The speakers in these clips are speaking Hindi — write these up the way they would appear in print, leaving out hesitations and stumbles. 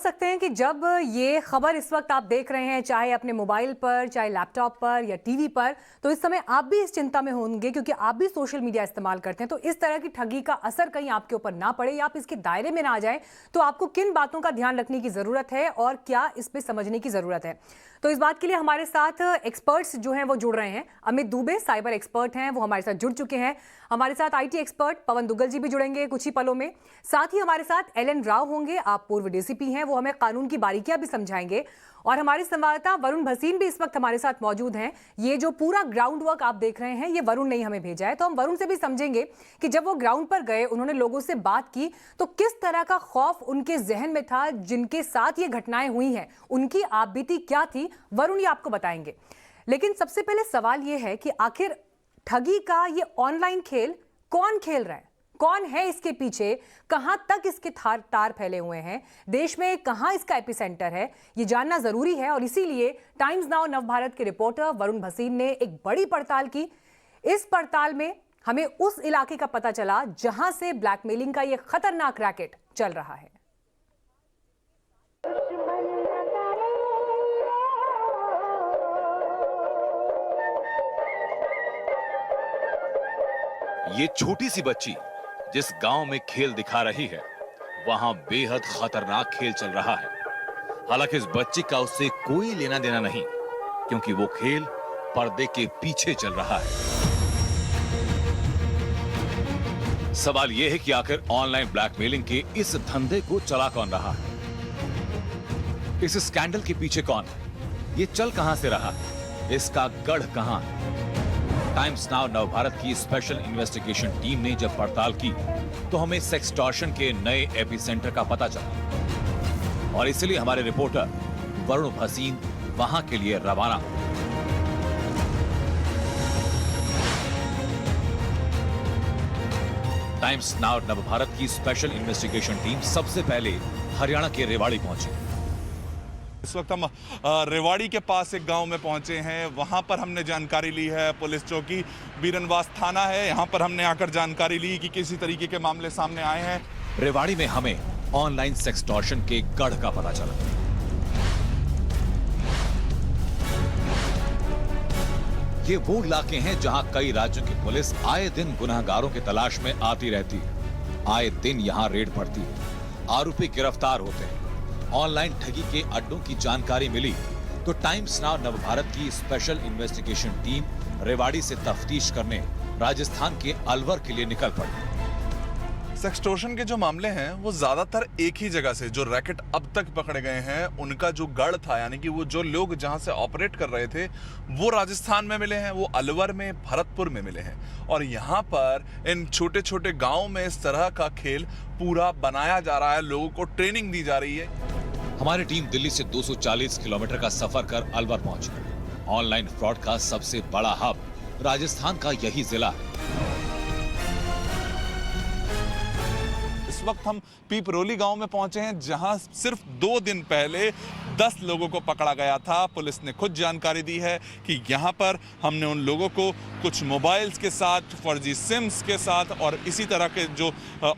सकते हैं कि जब ये खबर इस वक्त आप देख रहे हैं, चाहे अपने मोबाइल पर, चाहे लैपटॉप पर या टीवी पर, तो इस समय आप भी इस चिंता में होंगे क्योंकि आप भी सोशल मीडिया इस्तेमाल करते हैं। तो इस तरह की ठगी का असर कहीं आपके ऊपर ना पड़े या आप इसके दायरे में ना आ जाए, तो आपको किन बातों का ध्यान रखने की जरूरत है और क्या इस पे समझने की जरूरत है। तो इस बात के लिए हमारे साथ एक्सपर्ट्स जो हैं वो जुड़ रहे हैं। अमित दुबे साइबर एक्सपर्ट हैं, वो हमारे साथ जुड़ चुके हैं। हमारे साथ आईटी एक्सपर्ट पवन दुग्गल जी भी जुड़ेंगे कुछ ही पलों में। साथ ही हमारे साथ एलन राव होंगे, आप पूर्व डीसीपी हैं, वो हमें कानून की बारीकियां भी समझाएंगे। और हमारे संवाददाता वरुण भसीन भी इस वक्त हमारे साथ मौजूद हैं। ये जो पूरा ग्राउंड वर्क आप देख रहे हैं, ये वरुण ने ही हमें भेजा है, तो हम वरुण से भी समझेंगे कि जब वो ग्राउंड पर गए, उन्होंने लोगों से बात की, तो किस तरह का खौफ उनके जहन में था। जिनके साथ ये घटनाएं हुई हैं, उनकी आपबीती क्या थी, वरुण ये आपको बताएंगे। लेकिन सबसे पहले सवाल ये है कि आखिर ठगी का ये ऑनलाइन खेल कौन खेल रहा है, कौन है इसके पीछे, कहां तक इसके तार फैले हुए हैं, देश में कहां इसका एपिसेंटर है, ये जानना जरूरी है। और इसीलिए टाइम्स नाउ नवभारत के रिपोर्टर वरुण भसीन ने एक बड़ी पड़ताल की। इस पड़ताल में हमें उस इलाके का पता चला जहां से ब्लैकमेलिंग का ये खतरनाक रैकेट चल रहा है। ये छोटी सी बच्ची जिस गांव में खेल दिखा रही है, वहां बेहद खतरनाक खेल चल रहा है। हालांकि इस बच्ची का उससे कोई लेना देना नहीं, क्योंकि वो खेल पर्दे के पीछे चल रहा है। सवाल यह है कि आखिर ऑनलाइन ब्लैकमेलिंग के इस धंधे को चला कौन रहा है, इस स्कैंडल के पीछे कौन है, ये चल कहां से रहा है, इसका गढ़ कहां है। टाइम्स नाउ नवभारत की स्पेशल इन्वेस्टिगेशन टीम ने जब पड़ताल की तो हमें सेक्सटॉर्शन के नए एपिसेंटर का पता चला और इसलिए हमारे रिपोर्टर वरुण भसीन वहां के लिए रवाना हुए। टाइम्स नाउ नवभारत की स्पेशल इन्वेस्टिगेशन टीम सबसे पहले हरियाणा के रेवाड़ी पहुंची। इस वक्त हम रेवाड़ी के पास एक गांव में पहुंचे हैं। वहां पर हमने जानकारी ली है, पुलिस चौकी बीरनवास थाना है, यहां पर हमने आकर जानकारी ली कि किसी तरीके के मामले सामने आए हैं। रेवाड़ी में हमें ऑनलाइन सेक्सटॉर्शन के गढ़ का पता चला। ये वो इलाके हैं जहां कई राज्यों की पुलिस आए दिन गुनहगारों की तलाश में आती रहती है। आए दिन यहां रेड पड़ती है, आरोपी गिरफ्तार होते हैं। ऑनलाइन ठगी के अड्डों की जानकारी मिली तो टाइम्स नाउ नवभारत की स्पेशल इन्वेस्टिगेशन टीम रेवाड़ी से तफ्तीश करने राजस्थान के अलवर के लिए निकल पड़ी। सेक्सटॉर्शन के जो मामले हैं वो ज्यादातर एक ही जगह से, जो रैकेट अब तक पकड़े गए हैं उनका जो गढ़ था, यानी कि वो जो लोग जहां से ऑपरेट कर रहे थे वो राजस्थान में मिले हैं, वो अलवर में, भरतपुर में मिले हैं। और यहाँ पर इन छोटे छोटे गाँव में इस तरह का खेल पूरा बनाया जा रहा है, लोगों को ट्रेनिंग दी जा रही है। हमारी टीम दिल्ली से 240 किलोमीटर का सफर कर अलवर पहुंची। ऑनलाइन फ्रॉड का सबसे बड़ा हब राजस्थान का यही जिला है। इस वक्त हम पीपरोली गांव में पहुंचे हैं, जहां सिर्फ 2 दिन पहले 10 लोगों को पकड़ा गया था। पुलिस ने खुद जानकारी दी है कि यहां पर हमने उन लोगों को कुछ मोबाइल्स के साथ, फर्जी सिम्स के साथ और इसी तरह के जो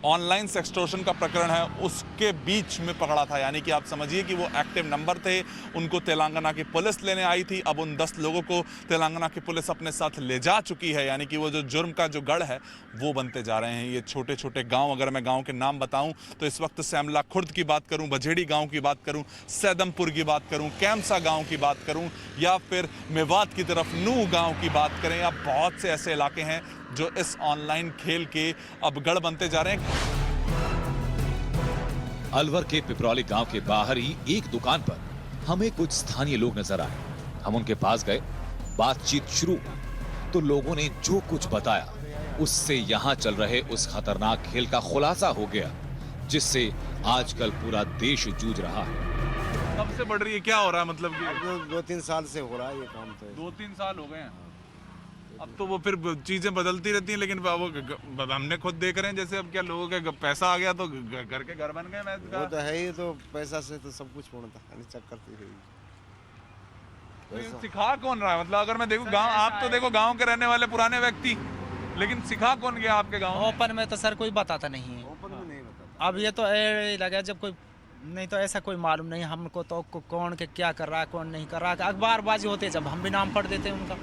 ऑनलाइन सेक्सटॉर्शन का प्रकरण है उसके बीच में पकड़ा था। यानी कि आप समझिए कि वो एक्टिव नंबर थे, उनको तेलंगाना की पुलिस लेने आई थी। अब उन 10 लोगों को तेलंगाना की पुलिस अपने साथ ले जा चुकी है, यानी कि वो जो जुर्म का जो गढ़ है वो बनते जा रहे हैं ये छोटे छोटे गाँव। अगर मैं गाँव के नाम बताऊं तो इस वक्त सैमला खुर्द की बात करूं, बझेड़ी गांव की बात करूं, सैदमपुर की बात करूं, कैमसा गांव की बात करूं या फिर मेवात की तरफ नूह गांव की बात करें, या बहुत से ऐसे इलाके हैं जो इस ऑनलाइन खेल के अब गढ़ बनते जा रहे हैं। अलवर के पिपरौली गांव के बाहर ही एक दुकान पर हमें कुछ स्थानीय लोग नजर आए। हम उनके पास गए, बातचीत शुरू तो लोगों ने जो कुछ बताया उससे यहाँ चल रहे उस खतरनाक खेल का खुलासा हो गया जिससे आजकल पूरा देश जूझ रहा है। कब से बढ़ रही है, क्या हो रहा है, मतलब कि 2-3 साल से हो रहा है ये काम। तो 2-3 साल हो गए हैं। अब तो वो फिर चीजें बदलती रहती हैं, लेकिन वो हमने खुद देख रहे हैं जैसे अब क्या लोगों के पैसा आ गया तो घर के घर बन गए। वो तो है ही, तो पैसा से तो सब कुछ पूर्णता चक्कर थी। सिखा कौन रहा है, मतलब अगर मैं देखूं गांव, आप तो देखो गांव के रहने वाले पुराने व्यक्ति, लेकिन सिखा कौन गया आपके गांव? ओपन में तो सर कोई बताता नहीं है। ओपन में नहीं बताता। अब ये तो लगा जब कोई नहीं तो ऐसा कोई मालूम नहीं हमको तो कौन के क्या कर रहा है कौन नहीं कर रहा है। अखबारबाजी होते जब हम भी नाम पढ़ देते हैं उनका।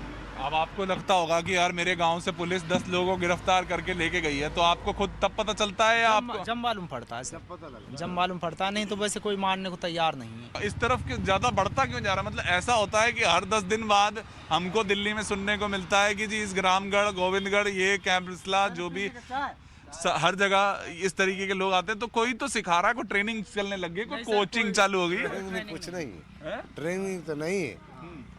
अब आपको लगता होगा कि यार मेरे गांव से पुलिस 10 लोगों को गिरफ्तार करके लेके गई है, तो आपको खुद तब पता चलता है या आपको जब मालूम पड़ता है, जब मालूम पड़ता है, नहीं तो वैसे कोई मानने को तैयार नहीं है। इस तरफ के ज्यादा बढ़ता क्यों जा रहा है? मतलब ऐसा होता है कि हर 10 दिन बाद हमको दिल्ली में सुनने को मिलता है कि जी इस रामगढ़ गोविंदगढ़ ये कैंपसला जो भी हर जगह इस तरीके के लोग आते हैं, तो कोई तो सिखा रहा है, कोई ट्रेनिंग चलने लग गई, कोई कोचिंग चालू हो गई। ट्रेनिंग में कुछ नहीं है, ट्रेनिंग तो नहीं है।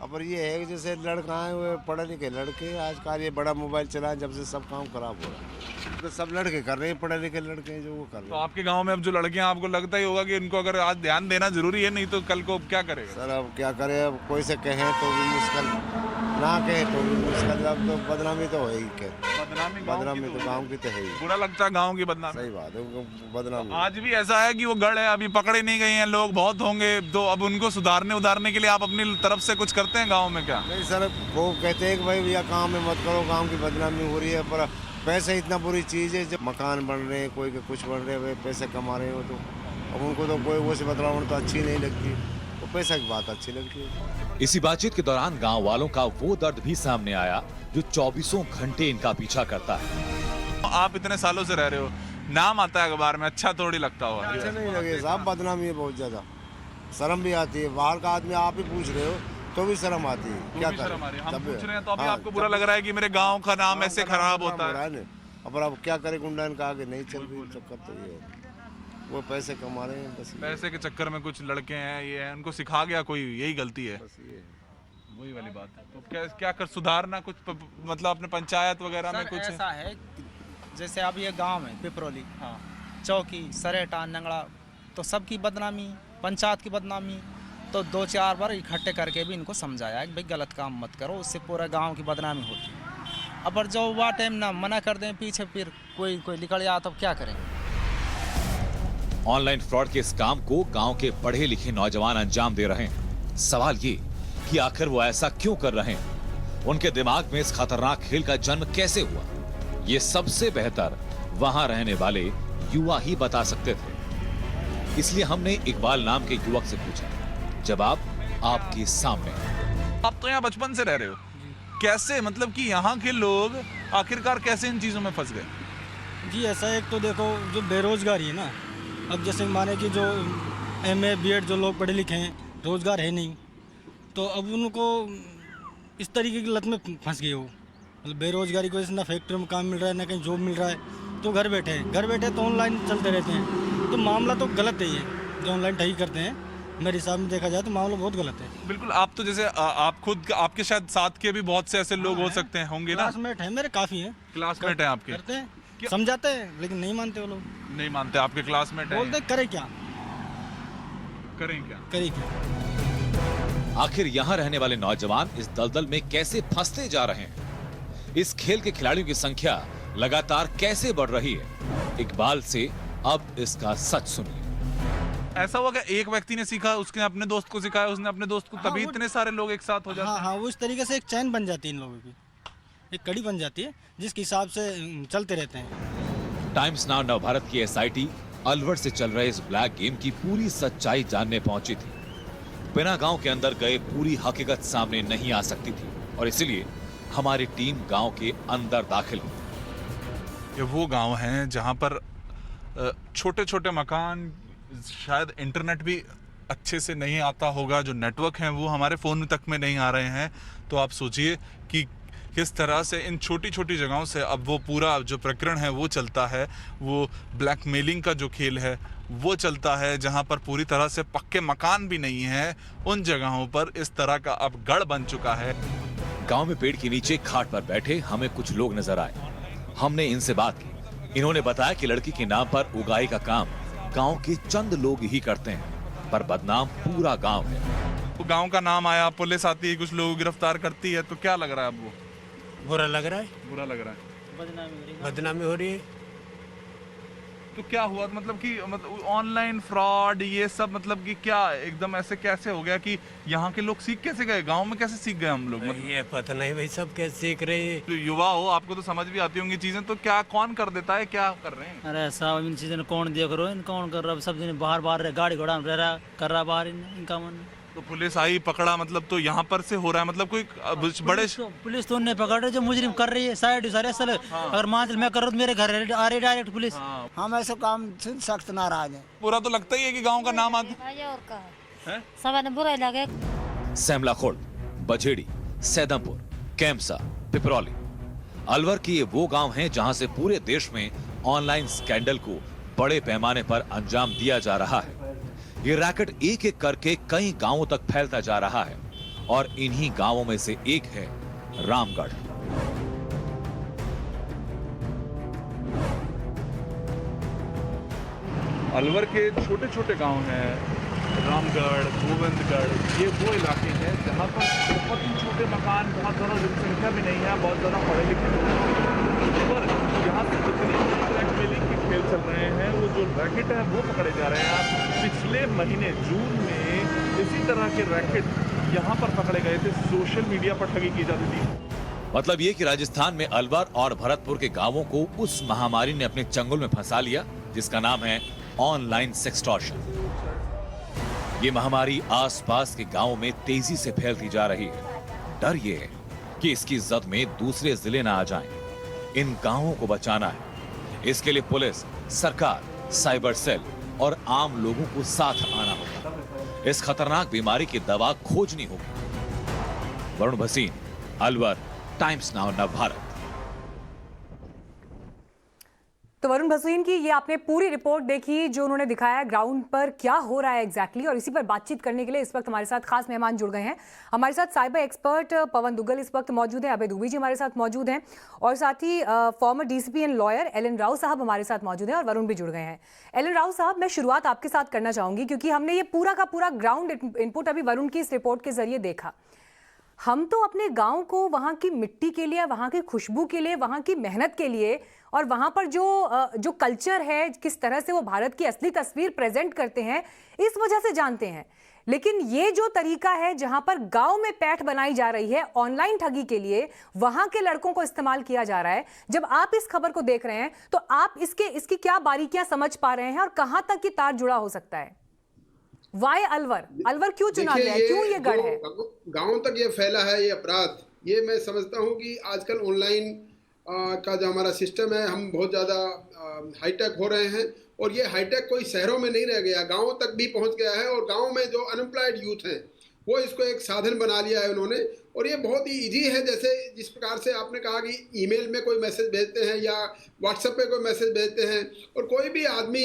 अब ये है कि जैसे लड़का है वो पढ़े लिखे लड़के आजकल ये बड़ा मोबाइल चला जब से सब काम खराब हो रहा है, तो सब लड़के कर रहे हैं, पढ़े लिखे लड़के हैं जो वो कर रहे तो हैं। आपके गांव में अब जो लड़के हैं आपको लगता ही होगा कि इनको अगर आज ध्यान देना जरूरी है, नहीं तो कल को क्या करेगा? सर अब क्या करें, अब कोई से कहें तो भी मुश्किल, ना कहे तो भी मुश्किल। अब तो बदनामी तो है ही, बदनामी तो गाँव की तो है ही। बुरा लगता है गाँव की बदनामी। सही बात है, बदनामी। आज भी ऐसा है कि वो गढ़ है, अभी पकड़े नहीं गए हैं, लोग बहुत होंगे, तो अब उनको सुधारने के लिए आप अपनी तरफ से कुछ करते हैं गांव में क्या? नहीं सर, वो कहते हैं कि भाई भैया काम में मत करो, गांव की बदनामी हो रही है, पर पैसे इतना बुरी चीज़ है, जब मकान बन रहे हैं, कोई के कुछ बन रहे हैं, पैसे कमा रहे हो, तो अब उनको तो कोई वो से बदलाव तो अच्छी नहीं लगती, वो पैसा की बात अच्छी लगती है। इसी बातचीत के दौरान गांव वालों का वो दर्द भी सामने आया जो 24 घंटे इनका पीछा करता है। आप इतने सालों से रह रहे हो, नाम आता है अखबार में, अच्छा थोड़ी लगता होगा? अच्छा नहीं लगे साहब, बदनामी है बहुत ज़्यादा, शर्म भी आती है। बाहर का आदमी आप ही पूछ रहे हो तो भी शर्म आती है, क्या भी शर्म आ रही है। हम जब- पूछ रहे हैं तो अभी हाँ, आपको बुरा जब- लग रहा है कि मेरे गांव का नाम ऐसे खराब होता है। अब क्या करे, गुंडा का आगे नहीं चल रही, चक्कर तो ये है, वो पैसे कमा रहे हैं बस, पैसे के चक्कर में कुछ लड़के हैं, ये है, उनको सिखा गया कोई, यही गलती है, बस ये है। वही वाली बात है। तो क्या क्या कर सुधारना कुछ मतलब अपने पंचायत वगैरह में सर, कुछ? ऐसा है जैसे अब ये गांव है पिपरोली, हाँ। चौकी सरेटा नंगड़ा, तो सबकी बदनामी, पंचायत की बदनामी, तो 2-4 बार इकट्ठे करके भी इनको समझाया है कि भाई गलत काम मत करो, उससे पूरा गांव की बदनामी होती है। अब जो वह टाइम ना मना कर दें पीछे, फिर कोई निकल जाए तो क्या करें? ऑनलाइन फ्रॉड के इस काम को गांव के पढ़े लिखे नौजवान अंजाम दे रहे हैं। सवाल ये कि आखिर वो ऐसा क्यों कर रहे हैं? उनके दिमाग में इस खतरनाक खेल का जन्म कैसे हुआ? ये सबसे बेहतर वहां रहने वाले युवा ही बता सकते थे। इसलिए हमने इकबाल नाम के युवक से पूछा। जवाब आपके सामने। आप तो यहाँ बचपन से रह रहे हो, कैसे मतलब कि यहाँ के लोग आखिरकार कैसे इन चीजों में फंस गए? जी ऐसा, एक तो देखो जो बेरोजगारी है ना, अब जैसे माने कि जो MA BEd जो लोग पढ़े लिखे हैं, रोजगार है नहीं, तो अब उनको इस तरीके की लत में फंस गए हो। मतलब बेरोजगारी की वजह से ना फैक्ट्री में काम मिल रहा है ना कहीं जॉब मिल रहा है, तो घर बैठे तो ऑनलाइन चलते रहते हैं। तो मामला तो गलत है ये, जो ऑनलाइन ठगी करते हैं, मेरे हिसाब में देखा जाए तो मामला बहुत गलत है। बिल्कुल। आप तो जैसे आप खुद, आपके शायद साथ के भी बहुत से ऐसे लोग हो सकते हैं, होंगे ना? क्लासमेट है मेरे, काफ़ी हैं, क्लासमेट हैं आपके? करते हैं, समझाते हैं, लेकिन नहीं मानते वो लोग, नहीं मानते। आपके क्लासमेट हैं? बोलते करे क्या, करें क्या? करे क्या। आखिर यहाँ रहने वाले नौजवान इस दलदल में कैसे फंसते जा रहे हैं? इस खेल के खिलाड़ियों की संख्या लगातार कैसे बढ़ रही है? इकबाल से अब इसका सच सुनिए। ऐसा हुआ कि एक व्यक्ति ने सीखा, उसने अपने दोस्त को सिखाया, उसने अपने दोस्त को, तभी वो- इतने सारे लोग एक साथ हो जाते हाँ हैं? हाँ, वो इस तरीके से एक चैन बन जाती है इन लोगों की, एक कड़ी बन जाती है जिसके हिसाब से चलते रहते हैं। टाइम्स नाउ नवभारत की SIT अलवर से चल रहे इस ब्लैक गेम की पूरी सच्चाई जानने पहुंची थी। बिना गांव के अंदर गए पूरी हकीकत सामने नहीं आ सकती थी और इसलिए हमारी टीम गांव के अंदर दाखिल हुई। ये वो गांव हैं जहां पर छोटे छोटे मकान, शायद इंटरनेट भी अच्छे से नहीं आता होगा, जो नेटवर्क हैं वो हमारे फ़ोन तक में नहीं आ रहे हैं। तो आप सोचिए कि किस तरह से इन छोटी छोटी जगहों से अब वो पूरा जो प्रकरण है वो चलता है, वो ब्लैकमेलिंग का जो खेल है वो चलता है, जहां पर पूरी तरह से पक्के मकान भी नहीं है। उन जगहों पर इस तरह का अब गढ़ बन चुका है। गांव में पेड़ के नीचे खाट पर बैठे हमें कुछ लोग नजर आए। हमने इनसे बात की। इन्होंने बताया कि लड़की के नाम पर उगाई का काम गांव के चंद लोग ही करते हैं, पर बदनाम पूरा गांव है। तो गांव का नाम आया, पुलिस आती है, कुछ लोग गिरफ्तार करती है, तो क्या लग रहा है अब? वो बुरा लग रहा है, बुरा लग रहा है। बदनामी हो रही है। बदनामी हो रही है। बदनामी हो रही है। क्या लग रहा है? बदनामी हो रही है। क्या लग रहा है? तो क्या हुआ, मतलब कि मतलब ऑनलाइन फ्रॉड ये सब, मतलब कि क्या एकदम ऐसे कैसे हो गया कि यहाँ के लोग सीख कैसे गए, गांव में कैसे सीख गए हम लोग? मतलब ये पता नहीं भाई सब कैसे सीख रहे हैं। तो युवा हो, आपको तो समझ भी आती होंगी चीजें, तो क्या कौन कर देता है, क्या कर रहे हैं? अरे साहब इन चीज़ों कौन देख रहा है, कौन कर रहा है, सब दिन बाहर बाहर गाड़ी घोड़ा में रह रहा कर रहा बाहर इनका मन। तो पुलिस आई पकड़ा, मतलब तो यहाँ पर से हो रहा है, मतलब कोई बड़े पुलिस तो नहीं पकड़ रहे, जो मुजरिम कर रही है साइड सारे असल। अगर मान चल मैं कर रहा हूँ मेरे घर आ रही डायरेक्ट पुलिस। हम ऐसे काम से सख्त नाराज हैं। पूरा तो लगता ही है कि गांव का नाम आता है। सब बुरा लगे। सैमला खोड़, बझेड़ी, सैदमपुर, कैम्पसा, पिपरौली, अलवर की ये वो गांव हैं जहां से पूरे देश में ऑनलाइन स्कैंडल को बड़े पैमाने पर अंजाम दिया जा रहा है। ये रैकेट एक एक करके कई गांवों तक फैलता जा रहा है और इन्हीं गांवों में से एक है रामगढ़। अलवर के छोटे छोटे गांव हैं, रामगढ़, गोविंदगढ़, ये वो इलाके हैं जहां पर बहुत ही छोटे मकान, बहुत ज़्यादा जनसंख्या भी नहीं है, बहुत ज़्यादा पढ़े लिखे लोग हैं, पर यहाँ से जितने ब्लैकमेलिंग के खेल चल रहे हैं, वो जो रैकेट है वो पकड़े जा रहे हैं। पिछले महीने जून में इसी तरह के रैकेट यहाँ पर पकड़े गए थे, सोशल मीडिया पर ठगी की जाती थी। मतलब ये कि राजस्थान में अलवर और भरतपुर के गांवों को उस महामारी ने अपने चंगुल में फंसा लिया जिसका नाम है ऑनलाइन सेक्सटॉर्शन। ये महामारी आसपास के गांवों में तेजी से फैलती जा रही है। डर ये है कि इसकी जद में दूसरे जिले ना आ जाएं। इन गांवों को बचाना है, इसके लिए पुलिस, सरकार, साइबर सेल और आम लोगों को साथ आना होगा। इस खतरनाक बीमारी की दवा खोजनी होगी। Varun Bhasin, Alwar, times now Navbharat. तो वरुण भसीन की ये आपने पूरी रिपोर्ट देखी जो उन्होंने दिखाया ग्राउंड पर क्या हो रहा है एग्जैक्टली, और इसी पर बातचीत करने के लिए इस वक्त हमारे साथ खास मेहमान जुड़ गए हैं। हमारे साथ साइबर एक्सपर्ट पवन दुग्गल इस वक्त मौजूद हैं, अभय दुबे जी हमारे साथ मौजूद हैं, और साथ ही former DCP and lawyer Alan Rao साहब हमारे साथ मौजूद हैं, और वरुण भी जुड़ गए हैं। एलन राव साहब, मैं शुरुआत आपके साथ करना चाहूंगी क्योंकि हमने ये पूरा का पूरा ग्राउंड इनपुट अभी वरुण की इस रिपोर्ट के जरिए देखा। हम तो अपने गांव को वहां की मिट्टी के लिए, वहां की खुशबू के लिए, वहां की मेहनत के लिए, और वहां पर जो कल्चर है, किस तरह से वो भारत की असली तस्वीर प्रेजेंट करते हैं, इस वजह से जानते हैं। लेकिन ये जो तरीका है जहां पर गांव में पैठ बनाई जा रही है ऑनलाइन ठगी के लिए, वहां के लड़कों को इस्तेमाल किया जा रहा है। जब आप इस खबर को देख रहे हैं तो आप इसकी क्या बारीकियां समझ पा रहे हैं और कहां तक ये तार जुड़ा हो सकता है? वाई अलवर क्यों चुना गया, क्यों ये गढ़ है? गांव तक ये फैला है ये अपराध, ये मैं समझता हूँ कि आजकल ऑनलाइन का जो हमारा सिस्टम है, हम बहुत ज़्यादा हाईटेक हो रहे हैं, और ये हाईटेक कोई शहरों में नहीं रह गया, गांवों तक भी पहुंच गया है। और गांव में जो अनएम्प्लॉयड यूथ हैं वो इसको एक साधन बना लिया है उन्होंने, और ये बहुत ही इजी है। जैसे जिस प्रकार से आपने कहा कि ईमेल में कोई मैसेज भेजते हैं या व्हाट्सएप पे कोई मैसेज भेजते हैं, और कोई भी आदमी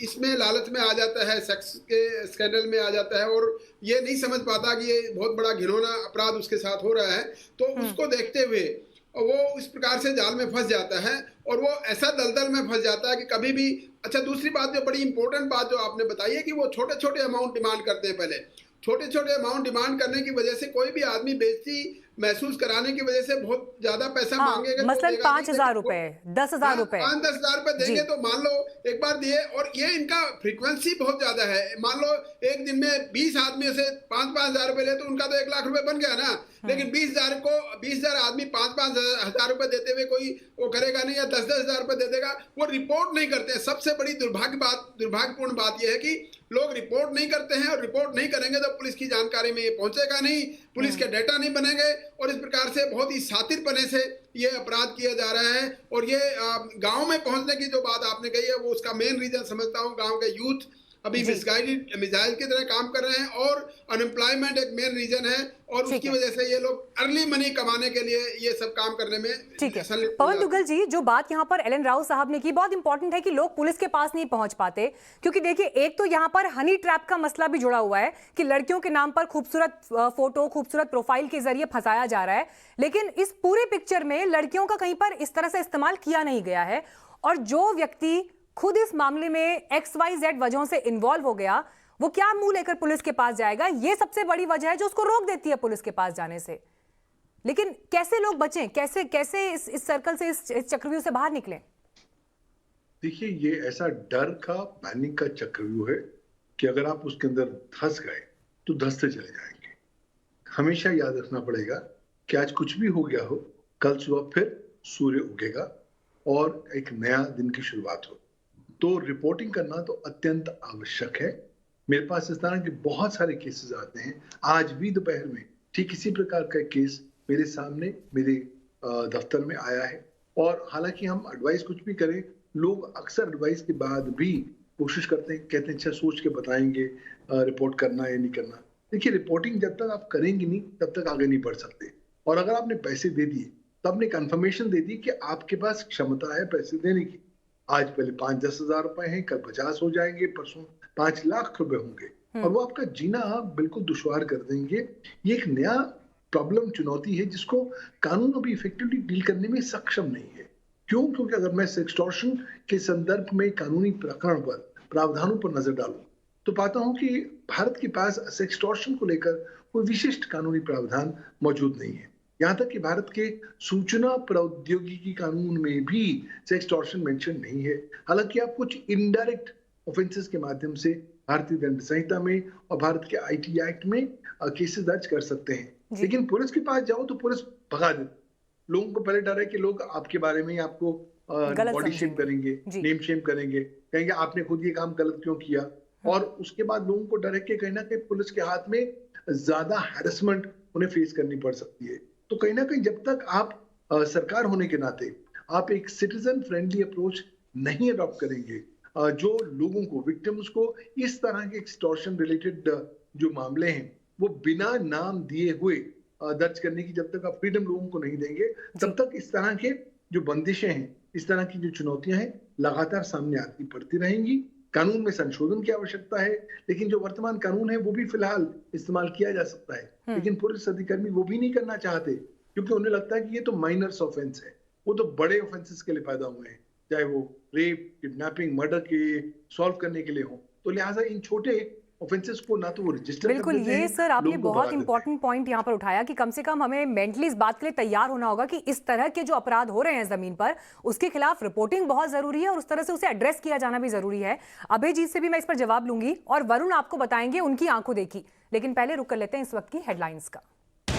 इसमें लालच में आ जाता है, सेक्स के स्कैंडल में आ जाता है, और ये नहीं समझ पाता कि ये बहुत बड़ा घिनौना अपराध उसके साथ हो रहा है, तो उसको देखते हुए वो इस प्रकार से जाल में फंस जाता है, और वो ऐसा दलदल में फंस जाता है कि कभी भी। अच्छा, दूसरी बात जो बड़ी इंपॉर्टेंट बात जो आपने बताई है कि वो छोटे छोटे अमाउंट डिमांड करते हैं। पहले छोटे छोटे अमाउंट डिमांड करने की वजह से कोई भी आदमी बेइज्जती महसूस कराने की वजह से बहुत ज्यादा पैसा मांगेगा। मसलन 5,000 रुपए, 10,000 रुपए, 5-10,000 रुपए देंगे तो मान लो एक बार दिए, और ये इनका फ्रीक्वेंसी बहुत ज्यादा है। मान लो एक दिन में 20 आदमी से 5-5 रुपए ले तो उनका तो 1 लाख रुपए बन गया ना। लेकिन 20,000 आदमी 5-5 हजार रुपए देते हुए कोई वो करेगा नहीं, या 10-10 हजार रुपए दे देगा, वो रिपोर्ट नहीं करते। सबसे बड़ी दुर्भाग्यपूर्ण बात यह है कि लोग रिपोर्ट नहीं करते हैं, और रिपोर्ट नहीं करेंगे तो पुलिस की जानकारी में ये पहुंचेगा नहीं, पुलिस के डेटा नहीं बनेंगे, और इस प्रकार से बहुत ही सातिरपने से ये अपराध किया जा रहा है। और ये गांव में पहुंचने की जो बात आपने कही है, वो उसका मेन रीजन समझता हूं गांव के यूथ अभी मिसगाइडेड मिसाइल की तरह काम कर रहे हैं, और अनएम्प्लॉयमेंट एक मेन रीजन है, और उसकी वजह से ये लोग अर्ली मनी कमाने के लिए ये सब काम करने में। ठीक है पवन दुग्गल जी, जो बात यहाँ पर एलन राव साहब ने की बहुत इंपॉर्टेंट है कि लोग पुलिस के पास नहीं पहुंच पाते, क्योंकि देखिए एक तो यहाँ पर हनी ट्रैप का मसला भी जुड़ा हुआ है कि लड़कियों के नाम पर खूबसूरत फोटो, खूबसूरत प्रोफाइल के जरिए फंसाया जा रहा है, लेकिन इस पूरे पिक्चर में लड़कियों का कहीं पर इस तरह से इस्तेमाल किया नहीं गया है। और जो व्यक्ति खुद इस मामले में XYZ वजहों से इन्वॉल्व हो गया, वो क्या मुंह लेकर पुलिस के पास जाएगा? ये सबसे बड़ी वजह है जो उसको रोक देती है पुलिस के पास जाने से। लेकिन कैसे लोग बचें, कैसे इस सर्कल से, इस चक्रव्यूह से बाहर निकलें? देखिए, ये ऐसा डर का, पैनिक का चक्रव्यूह है कि अगर आप उसके अंदर धंस गए तो धंसते चले जाएंगे। हमेशा याद रखना पड़ेगा कि आज कुछ भी हो गया हो, कल सुबह फिर सूर्य उगेगा और एक नया दिन की शुरुआत हो। तो रिपोर्टिंग करना तो अत्यंत आवश्यक है। मेरे पास इस तरह के बहुत सारे केसेस आते हैं। आज भी दोपहर में ठीक इसी प्रकार का केस मेरे सामने मेरे दफ्तर में आया है। और हालांकि हम एडवाइस कुछ भी करें, लोग अक्सर एडवाइस के बाद भी कोशिश करते हैं, कहते हैं अच्छा सोच के बताएंगे रिपोर्ट करना या नहीं करना। देखिए, रिपोर्टिंग जब तक आप करेंगे नहीं तब तक आगे नहीं बढ़ सकते। और अगर आपने पैसे दे दिए तो आपने कंफर्मेशन दे दी कि आपके पास क्षमता है पैसे देने की। आज पहले 5-10 हजार रुपए हैं, कल 50 हो जाएंगे, परसों 5 लाख रुपए होंगे और वो आपका जीना बिल्कुल दुश्वार कर देंगे। ये एक नया प्रॉब्लम, चुनौती है जिसको कानून अभी इफेक्टिवली डील करने में सक्षम नहीं है। क्यों? क्योंकि अगर मैं सेक्सटॉर्शन के संदर्भ में कानूनी प्रकरण पर, प्रावधानों पर नजर डालूं तो पाता हूं कि भारत के पास सेक्सटॉर्शन को लेकर कोई विशिष्ट कानूनी प्रावधान मौजूद नहीं है। यहाँ तक कि भारत के सूचना प्रौद्योगिकी कानून में भी सेक्सटॉर्शन मेंशन नहीं है। हालांकि आप कुछ इनडायरेक्ट ऑफेंसेस के माध्यम से भारतीय दंड संहिता में और भारत के आईटी एक्ट में केसेस दर्ज कर सकते हैं, लेकिन पुलिस के पास जाओ तो पुलिस भगा देती। लोगों को पहले डर है कि लोग आपके बारे में आपको बॉडी शेम करेंगे, नेम शेम करेंगे, कहेंगे आपने खुद ये काम गलत क्यों किया। और उसके बाद लोगों को डर है कि कहीं ना कहीं पुलिस के हाथ में ज्यादा हैरेसमेंट उन्हें फेस करनी पड़ सकती है। तो कहीं ना कहीं जब तक आप सरकार होने के नाते आप एक सिटीजन फ्रेंडली अप्रोच नहीं अडॉप्ट करेंगे, जो लोगों को, विक्टिम्स को इस तरह के एक्सटॉर्शन रिलेटेड जो मामले हैं वो बिना नाम दिए हुए दर्ज करने की जब तक आप फ्रीडम लोगों को नहीं देंगे, तब तक इस तरह के जो बंदिशें हैं, इस तरह की जो चुनौतियां हैं लगातार सामने आती पड़ती रहेंगी। कानून में संशोधन की आवश्यकता है, लेकिन जो वर्तमान कानून है वो भी फिलहाल इस्तेमाल किया जा सकता है। लेकिन पुलिस अधिकारी वो भी नहीं करना चाहते क्योंकि उन्हें लगता है कि ये तो माइनर्स ऑफेंस है, वो तो बड़े ऑफेंसेस के लिए पैदा हुए हैं, चाहे वो रेप, किडनैपिंग, मर्डर के सॉल्व करने के लिए हो। तो लिहाजा इन छोटे ऑफेंसेस को ना तो वो रजिस्टर बिल्कुल, ये सर आपने बहुत इंपॉर्टेंट पॉइंट यहाँ पर उठाया कि कम से कम हमें मेंटली इस बात के लिए तैयार होना होगा कि इस तरह के जो अपराध हो रहे हैं जमीन पर, उसके खिलाफ रिपोर्टिंग बहुत जरूरी है और उस तरह से उसे एड्रेस किया जाना भी जरूरी है। अभयजीत से भी मैं इस पर जवाब लूंगी और वरुण आपको बताएंगे उनकी आंखों देखी, लेकिन पहले रुक कर लेते हैं इस वक्त की हेडलाइंस का।